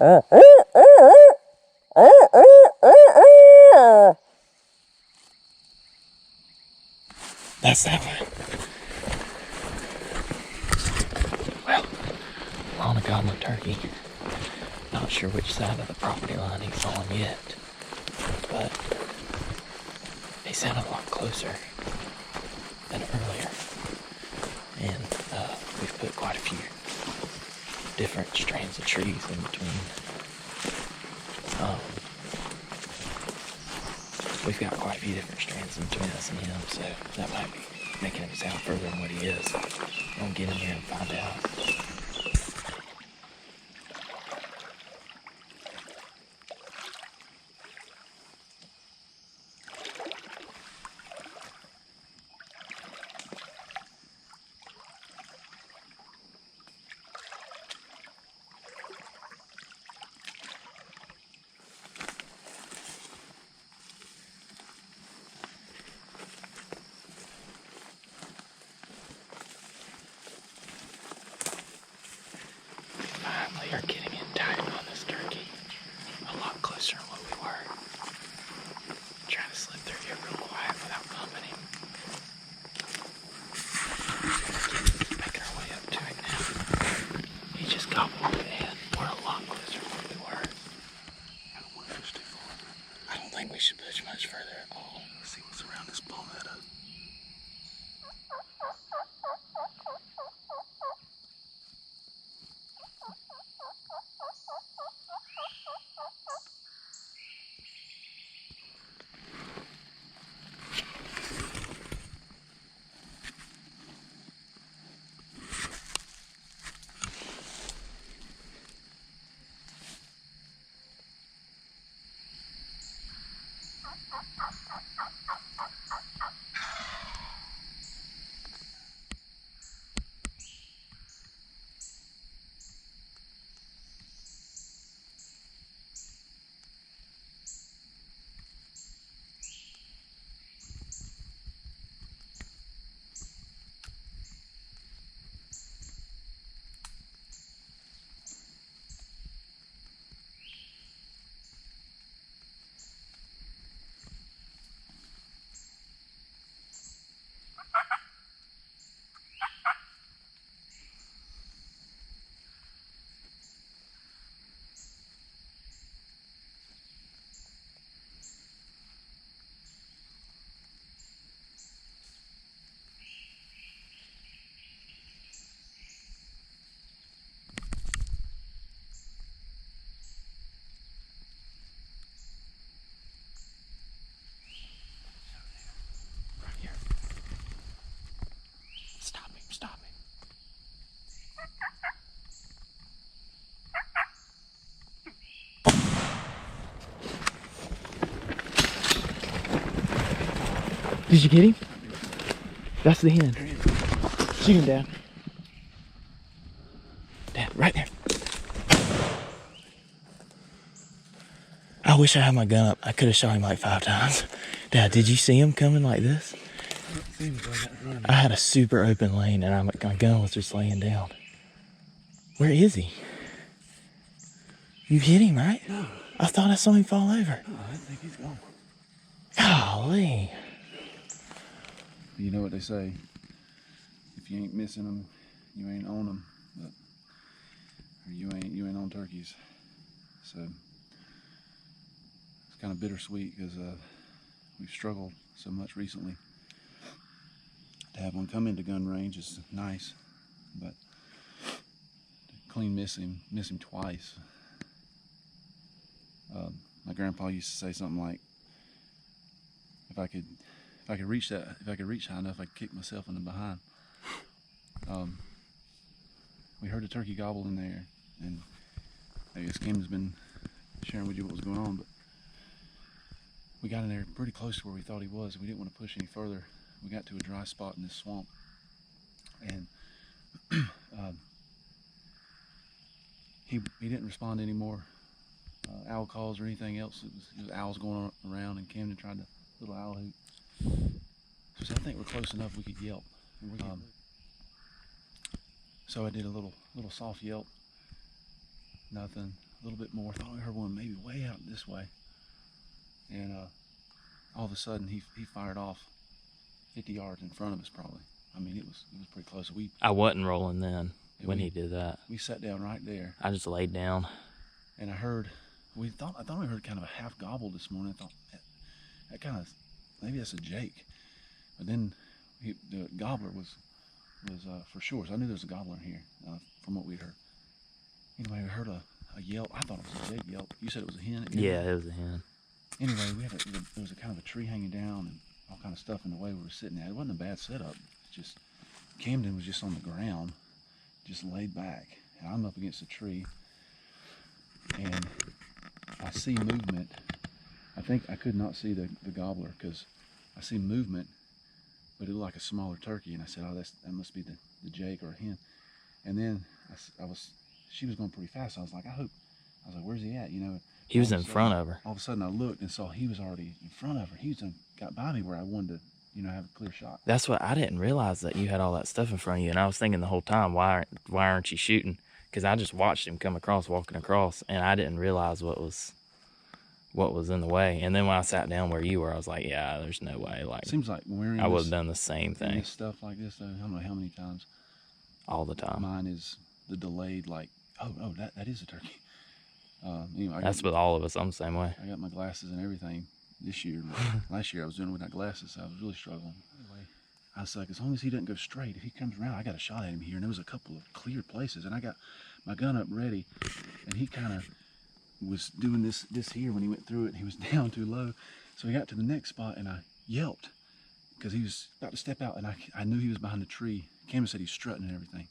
That's that one. Well, we're on a gobbler turkey. Not sure which side of the property line he's on yet, but he sounded a lot closer than earlier. And we've put quite a few different strands of trees in between. We've got quite a few different strands in between us and him, so that might be making him sound further than what he is. We'll get in here and find out. We are getting in tight on this turkey. A lot closer than what we were. Trying to slip through here real quiet without bumping him. Making our way up to him now. He just gobbled and we're a lot closer than what we were. I don't want to push too far. I don't think we should push much further at all. Let's see what's around this palmetto. Stop him. Did you get him? That's the hen. Shoot him, Dad. Dad, right there. I wish I had my gun up. I could have shot him like 5 times. Dad, did you see him coming like this? I had a super open lane and my gun was just laying down. Where is he? You hit him, right? No. I thought I saw him fall over. No, I think he's gone. Golly. You know what they say, if you ain't missing them, you ain't on them, but, or you ain't on turkeys. So it's kind of bittersweet because we've struggled so much recently. To have one come into gun range is nice, but to clean miss him twice. My grandpa used to say something like, if I could reach high enough, I could kick myself in the behind. We heard a turkey gobble in there, and I guess Kim's been sharing with you what was going on, but we got in there pretty close to where we thought he was. We didn't want to push any further. We got to a dry spot in this swamp, and he didn't respond anymore. Owl calls or anything else. It was owls going on around, and Camden tried to little owl hoot. So I think we're close enough we could yelp. So I did a little soft yelp. Nothing. little bit more. Thought we heard one maybe way out this way. And all of a sudden he fired off 50 yards in front of us probably. I mean, it was pretty close. I wasn't rolling then when he did that. We sat down right there. I just laid down. And I thought we heard kind of a half gobble this morning. I thought that kind of, maybe that's a jake. But then the gobbler was for sure. So I knew there was a gobbler in here from what we heard. Anyway, we heard a yelp. I thought it was a big yelp. You said it was a hen? Yeah, it was a hen. Anyway, there was a kind of a tree hanging down and all kind of stuff in the way we were sitting at. It wasn't a bad setup. It's just Camden was just on the ground, just laid back. And I'm up against a tree. And I see movement. I think I could not see the gobbler because I see movement, but it looked like a smaller turkey. And I said, oh, that must be the jake or a hen. And then she was going pretty fast. So I was like, where's he at? You know, he was in front of her. All of a sudden I looked and saw he was already in front of her. He was got by me where I wanted to, you know, have a clear shot. That's what I didn't realize, that you had all that stuff in front of you. And I was thinking the whole time, why aren't you shooting? Because I just watched him come across, walking across, and I didn't realize what was in the way. And then when I sat down where you were, I was like, yeah, there's no way. Like, seems like I would have done the same thing. This stuff like this, though, I don't know how many times. All the time. Mine is the delayed, like, oh, that is a turkey. Anyway, that's with all of us. I'm the same way. I got my glasses and everything this year. Last year I was doing it without glasses, so I was really struggling. Anyway, I was like, as long as he doesn't go straight, if he comes around, I got a shot at him here. And there was a couple of cleared places, and I got my gun up ready, and he kind of was doing this here when he went through it, and he was down too low. So he got to the next spot, and I yelped because he was about to step out, and I knew he was behind the tree. Cameron said he's strutting and everything.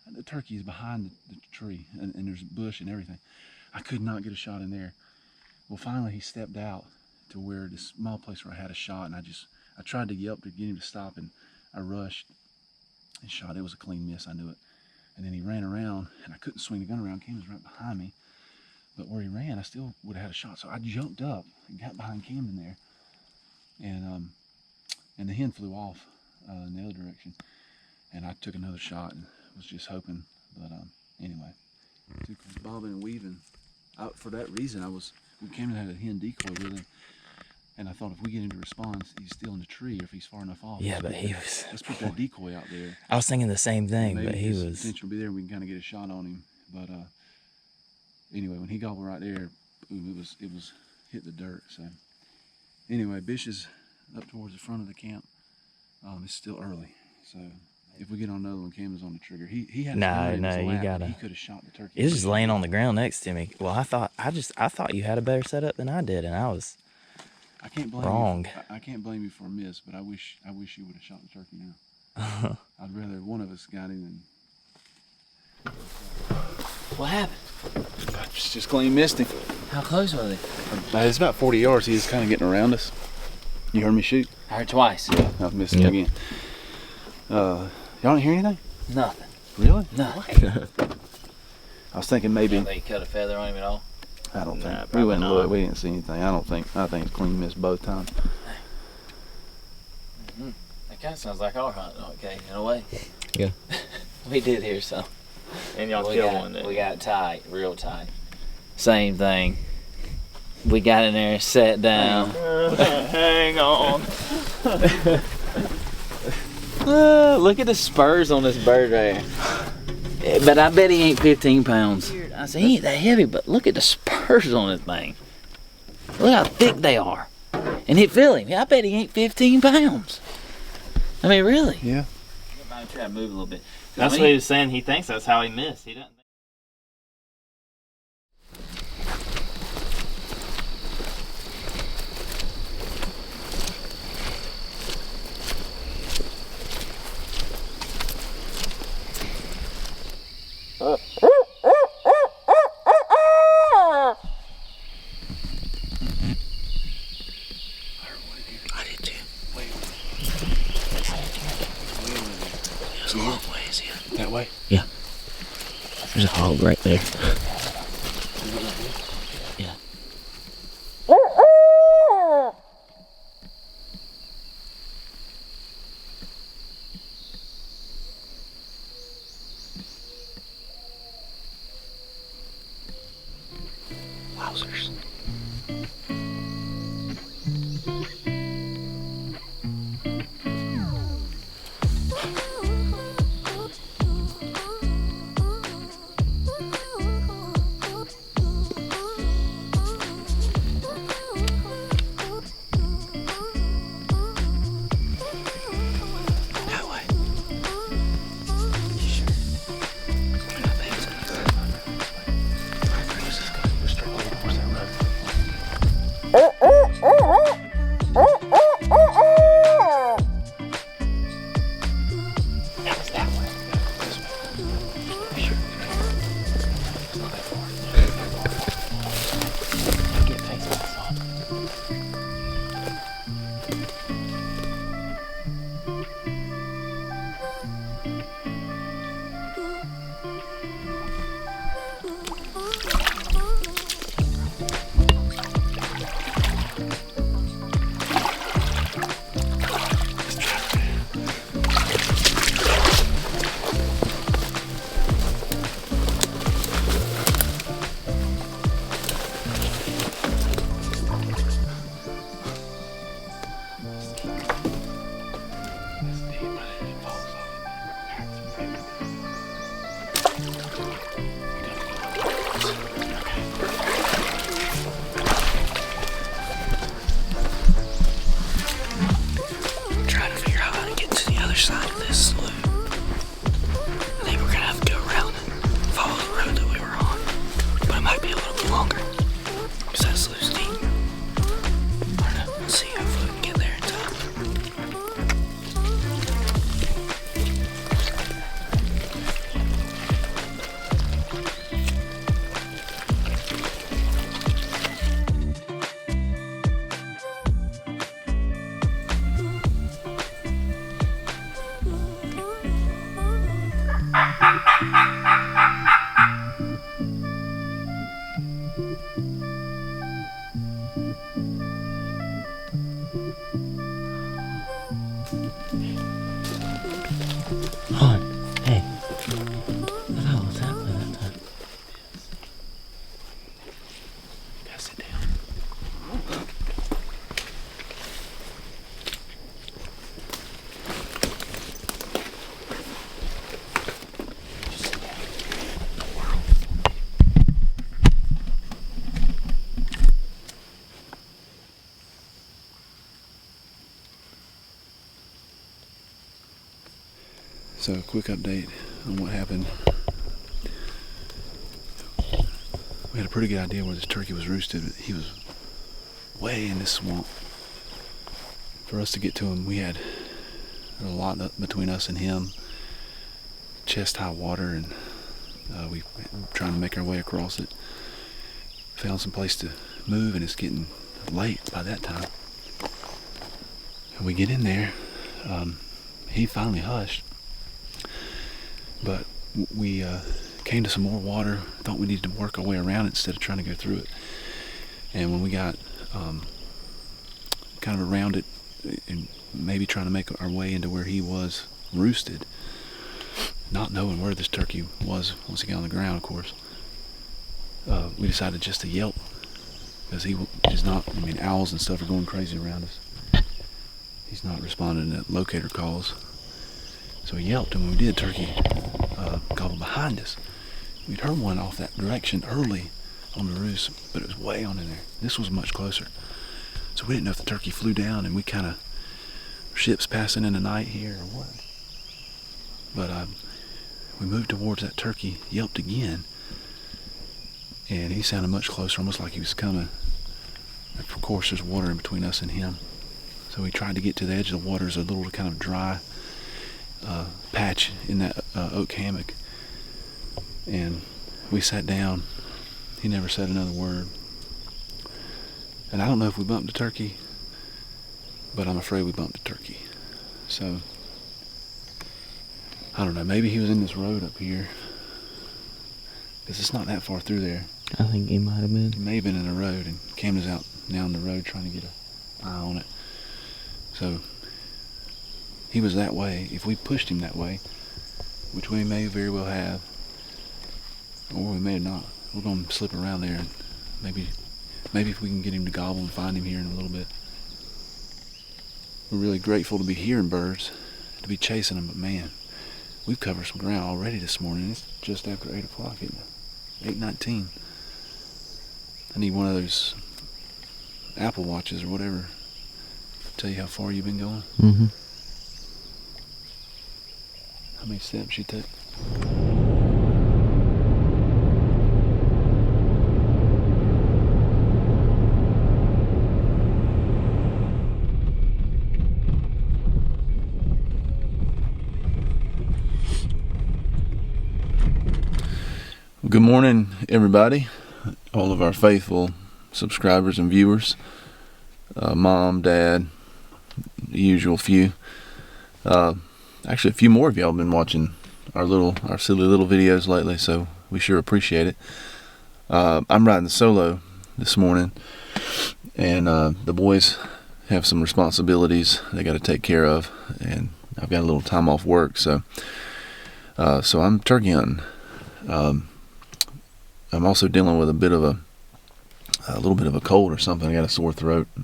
And the turkey is behind the tree, and there's bush and everything. I could not get a shot in there. Well, finally he stepped out to where this small place where I had a shot, and I tried to yelp to get him to stop, and I rushed and shot. It was a clean miss, I knew it. And then he ran around, and I couldn't swing the gun around. Camden was right behind me. But where he ran, I still would have had a shot. So I jumped up and got behind Camden there. And the hen flew off in the other direction. And I took another shot and was just hoping. But anyway, bobbing and weaving. For that reason, when Camden had a hen decoy with him, and I thought if we get him to respond, he's still in the tree, or if he's far enough off. Yeah, but he was. Let's put that decoy out there. I was thinking the same thing, but he was. Potential will be there, and we can kind of get a shot on him. But anyway, when he gobbled right there, boom, it was hit the dirt. So anyway, Bish is up towards the front of the camp. It's still early, so if we get on another one, Camden's on the trigger. He had no, you gotta. He could have shot the turkey. He was just laying on the ground next to me. Well, I thought you had a better setup than I did, and I was. I can't blame wrong. I can't blame you for a miss, but I wish you would have shot the turkey now. I'd rather one of us got him than. What happened? I just clean missed him. How close was he? It's about 40 yards. He was kind of getting around us. You heard me shoot? I heard twice. Yeah, I missed him again. Y'all didn't hear anything? Nothing. Really? Nothing. I was thinking maybe. They cut a feather on him at all? I don't think. Nah, We went and not. looked. We didn't see anything. I think it's clean missed both times. Mm-hmm. That kind of sounds like our hunt, okay, in a way. Yeah. We did hear some. And y'all we killed got, one then. We got tight, real tight. Same thing. We got in there, sat down. Hang on. Look at the spurs on this bird right here. But I bet he ain't 15 pounds. I said, he ain't that heavy, but look at the spurs on this thing. Look how thick they are. And he feel him. I bet he ain't 15 pounds. I mean, really. Yeah. Try to move a little bit. That's what he was saying. He thinks that's how he missed. He doesn't. I did too. There's a long ways, yeah. That way? Yeah. There's a hog right there. Yeah. Wowzers. Hold on. Hey. What the hell was happening that time? Gotta sit down. Just sit down. So, a quick update on what happened. We had a pretty good idea where this turkey was roosted, but he was way in this swamp. For us to get to him, we had a lot between us and him, chest high water, and we were trying to make our way across it. Found some place to move, and it's getting late by that time. And we get in there, he finally hushed. But we came to some more water, thought we needed to work our way around it instead of trying to go through it. And when we got kind of around it and maybe trying to make our way into where he was roosted, not knowing where this turkey was once he got on the ground, of course, we decided just to yelp, because he is not, I mean, owls and stuff are going crazy around us. He's not responding to locator calls. So we yelped, and when we did, turkey gobbled behind us. We'd heard one off that direction early on the roost, but it was way on in there. This was much closer. So we didn't know if the turkey flew down, and we kind of, ships passing in the night here or what. But we moved towards that turkey, yelped again, and he sounded much closer, almost like he was coming. And of course, there's water in between us and him. So we tried to get to the edge of the water. There's a little kind of dry patch in that oak hammock, and we sat down. He never said another word, and I don't know if we bumped the turkey, but I'm afraid we bumped the turkey. So I don't know, maybe he was in this road up here, because it's not that far through there. I think he might have been. He may have been in the road, and Camden's out down the road trying to get an eye on it. So he was that way. If we pushed him that way, which we may very well have, or we may not, we're going to slip around there and maybe if we can get him to gobble and find him here in a little bit. We're really grateful to be hearing birds, to be chasing them, but man, we've covered some ground already this morning. It's just after 8 o'clock, isn't it? 8:19. I need one of those Apple Watches or whatever to tell you how far you've been going. Mm-hmm. How many steps you took. Good morning, everybody, all of our faithful subscribers and viewers, mom, dad, the usual few. Actually, a few more of y'all have been watching our silly little videos lately, so we sure appreciate it. I'm riding solo this morning, and the boys have some responsibilities they got to take care of, and I've got a little time off work, so I'm turkey hunting. I'm also dealing with a little bit of a cold or something. I got a sore throat, a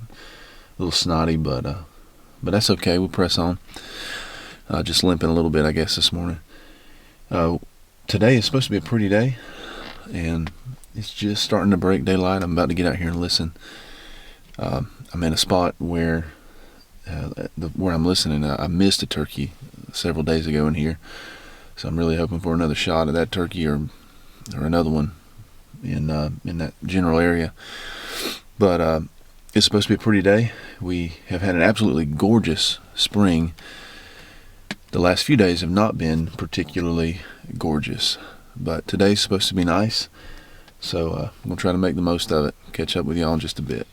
little snotty, but that's okay. We'll press on. Just limping a little bit, I guess, this morning. Today is supposed to be a pretty day, and it's just starting to break daylight. I'm about to get out here and listen. I'm in a spot where I'm listening. I missed a turkey several days ago in here, so I'm really hoping for another shot of that turkey or another one in that general area. But it's supposed to be a pretty day. We have had an absolutely gorgeous spring. The last few days have not been particularly gorgeous, but today's supposed to be nice, so I'm going to try to make the most of it. Catch up with y'all in just a bit.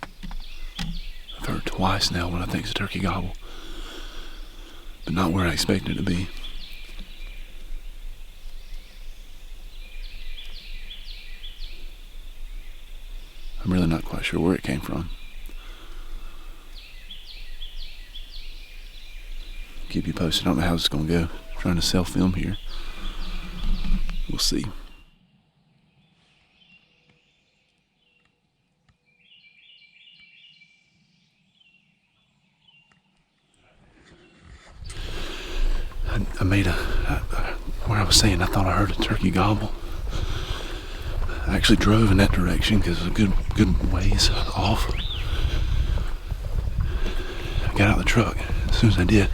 I've heard twice now when I think it's a turkey gobble, but not where I expected it to be. I'm really not quite sure where it came from. Keep you posted. I don't know how this is going to go. I'm trying to self-film here. We'll see. I made where I was saying I thought I heard a turkey gobble. I actually drove in that direction because it was a good ways off. I got out of the truck. As soon as I did,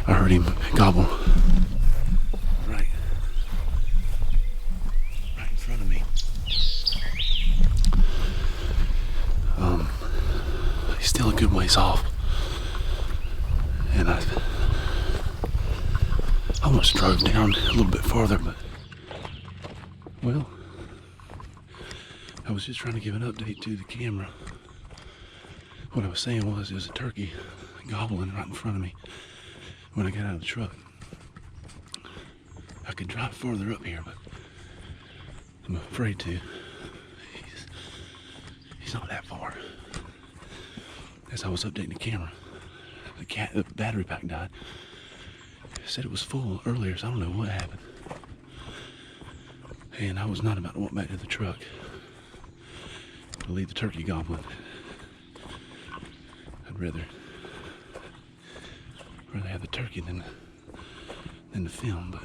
I heard him gobble right in front of me. He's still a good ways off, and I almost drove down a little bit farther, but well, I was just trying to give an update to the camera. What I was saying was, there's a turkey gobbling right in front of me when I got out of the truck. I could drive farther up here, but I'm afraid to. He's not that far. As I was updating the camera, the battery pack died. It said it was full earlier, so I don't know what happened. And I was not about to walk back to the truck to leave the turkey gobbling. I'd rather have the turkey than the film, but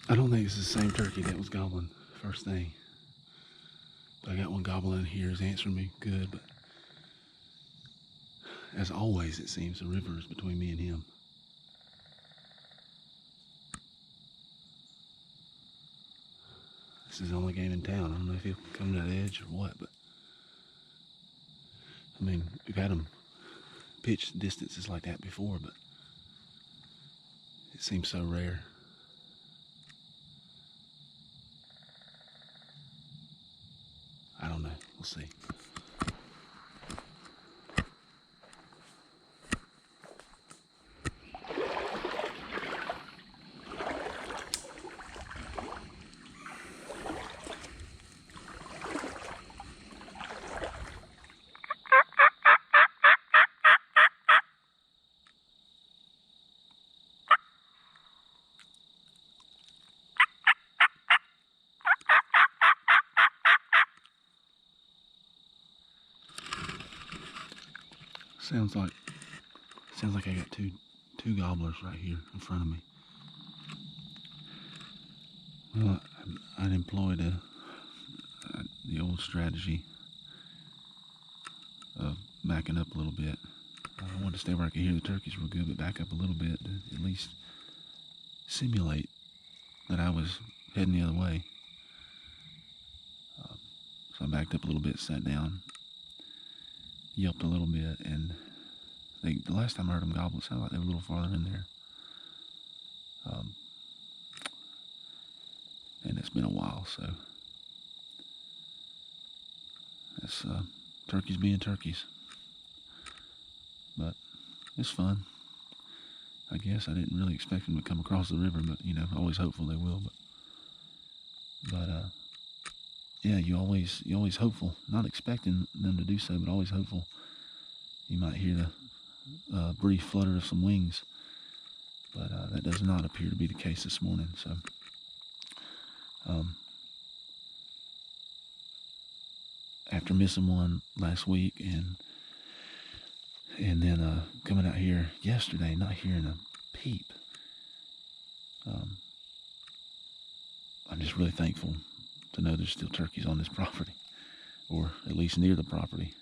I don't think it's the same turkey that was gobbling first thing. But I got one gobbling here, is answering me good, but as always, it seems the river is between me and him. This is the only game in town. I don't know if he'll come to that edge or what, but I mean, we've had him pitch distances like that before, but it seems so rare. I don't know. We'll see. Sounds like I got two gobblers right here in front of me. Well, I'd employed the old strategy of backing up a little bit. I wanted to stay where I could hear the turkeys real good, but back up a little bit to at least simulate that I was heading the other way. So I backed up a little bit, sat down, yelped a little bit, and the last time I heard them gobble, it sounded like they were a little farther in there. And it's been a while, so that's turkeys being turkeys. But it's fun. I guess I didn't really expect them to come across the river, but you know, always hopeful they will. But yeah, you always hopeful, not expecting them to do so, but always hopeful. You might hear the brief flutter of some wings, but that does not appear to be the case this morning. So after missing one last week and then coming out here yesterday, not hearing a peep, I'm just really thankful to know there's still turkeys on this property, or at least near the property.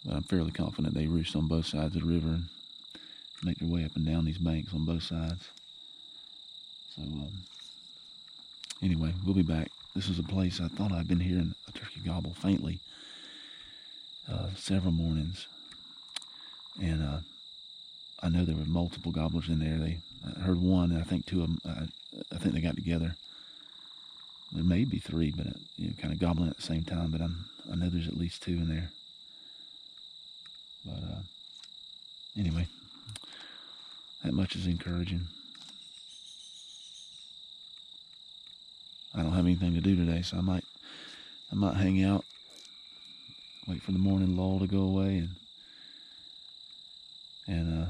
But I'm fairly confident they roost on both sides of the river and make their way up and down these banks on both sides. So anyway, we'll be back. This is a place I thought I'd been hearing a turkey gobble faintly several mornings, and I know there were multiple gobblers in there. I heard one, and I think two of them. I think they got together. There may be three, but kind of gobbling at the same time. But I know there's at least two in there. But anyway, that much is encouraging. I don't have anything to do today, so I might hang out, wait for the morning lull to go away, and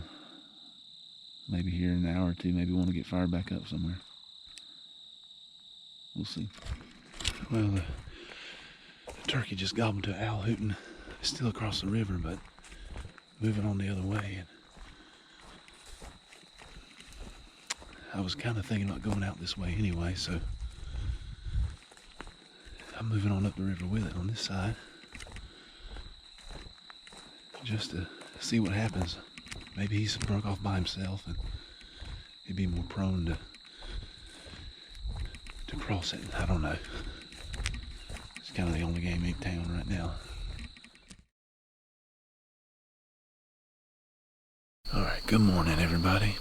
maybe here in an hour or two, maybe want to get fired back up somewhere. We'll see. Well, the turkey just gobbled to an owl hooting. It's still across the river, but moving on the other way. And I was kind of thinking about going out this way anyway, so I'm moving on up the river with it on this side, just to see what happens. Maybe he's broke off by himself and he'd be more prone to cross it. I don't know. It's kind of the only game in town right now. Alright, good morning everybody.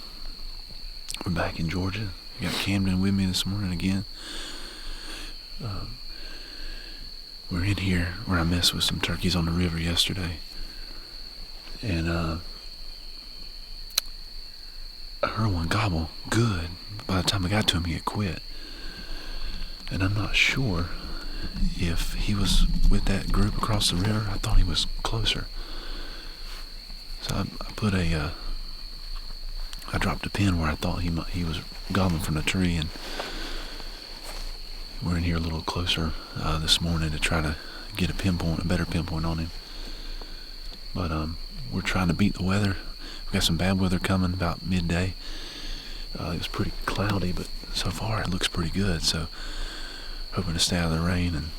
We're back in Georgia. I got Camden with me this morning again. We're in here where I messed with some turkeys on the river yesterday. And I heard one gobble good. By the time I got to him, he had quit. And I'm not sure if he was with that group across the river. I thought he was closer. So I dropped a pin where I thought he was gobbling from the tree, and we're in here a little closer this morning to try to get a better pinpoint on him. But we're trying to beat the weather. We got some bad weather coming about midday. It was pretty cloudy, but so far it looks pretty good. So hoping to stay out of the rain and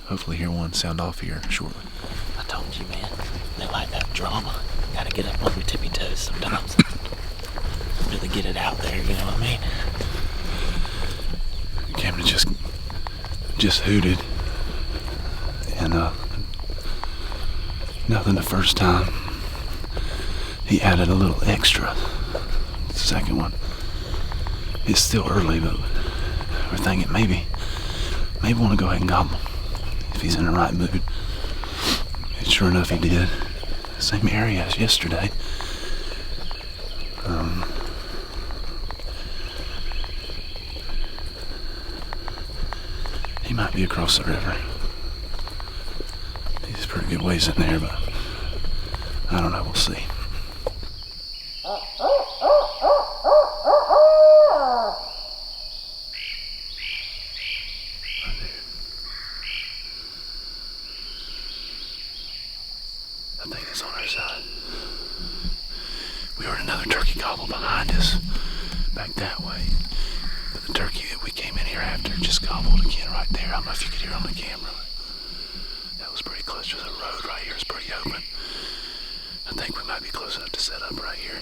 hopefully hear one sound off here shortly. I told you, man, they like that drama. Gotta get up on your tippy toes sometimes. Really get it out there, you know what I mean? Cameron just hooted, and nothing the first time. He added a little extra. The second one. It's still early, but we're thinking maybe want to go ahead and gobble if he's in the right mood. And sure enough, he did. Same area as yesterday. He might be across the river. He's a pretty good ways in there, but I don't know, we'll see. back that way. But the turkey that we came in here after just gobbled again right there. I don't know if you could hear on the camera. That was pretty close to the road right here. It's pretty open. I think we might be close enough to set up right here.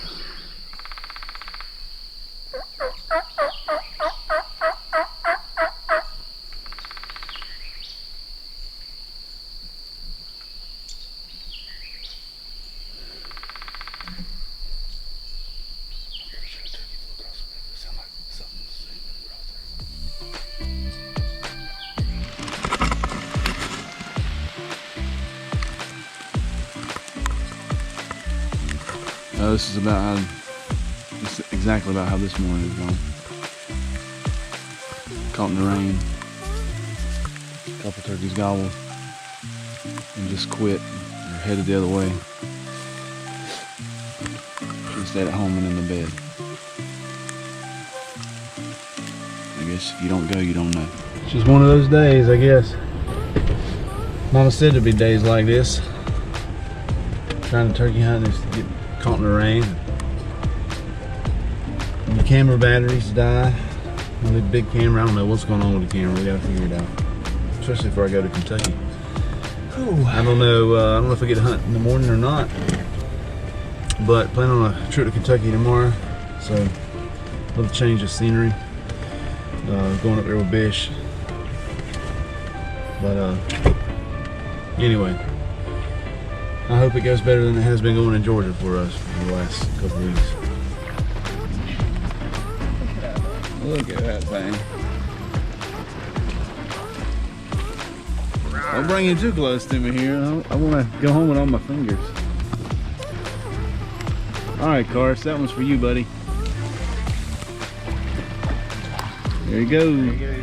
This is exactly about how this morning is going. Caught in the rain. A couple turkeys gobbled and just quit or headed the other way. Should have stayed at home and in the bed. I guess if you don't go, you don't know. It's just one of those days, I guess. Mama said there'd be days like this. Trying to turkey hunt is to get caught in the rain. And the camera batteries die. On the big camera, I don't know what's going on with the camera. We gotta figure it out. Especially before I go to Kentucky. I don't know if I get to hunt in the morning or not. But plan on a trip to Kentucky tomorrow. So a little change of scenery. Going up there with Bish. But anyway. I hope it goes better than it has been going in Georgia for us for the last couple of weeks. Look at that thing. Don't bring you too close to me here. I want to go home with all my fingers. Alright, Cars, that one's for you, buddy. There you go. There you go.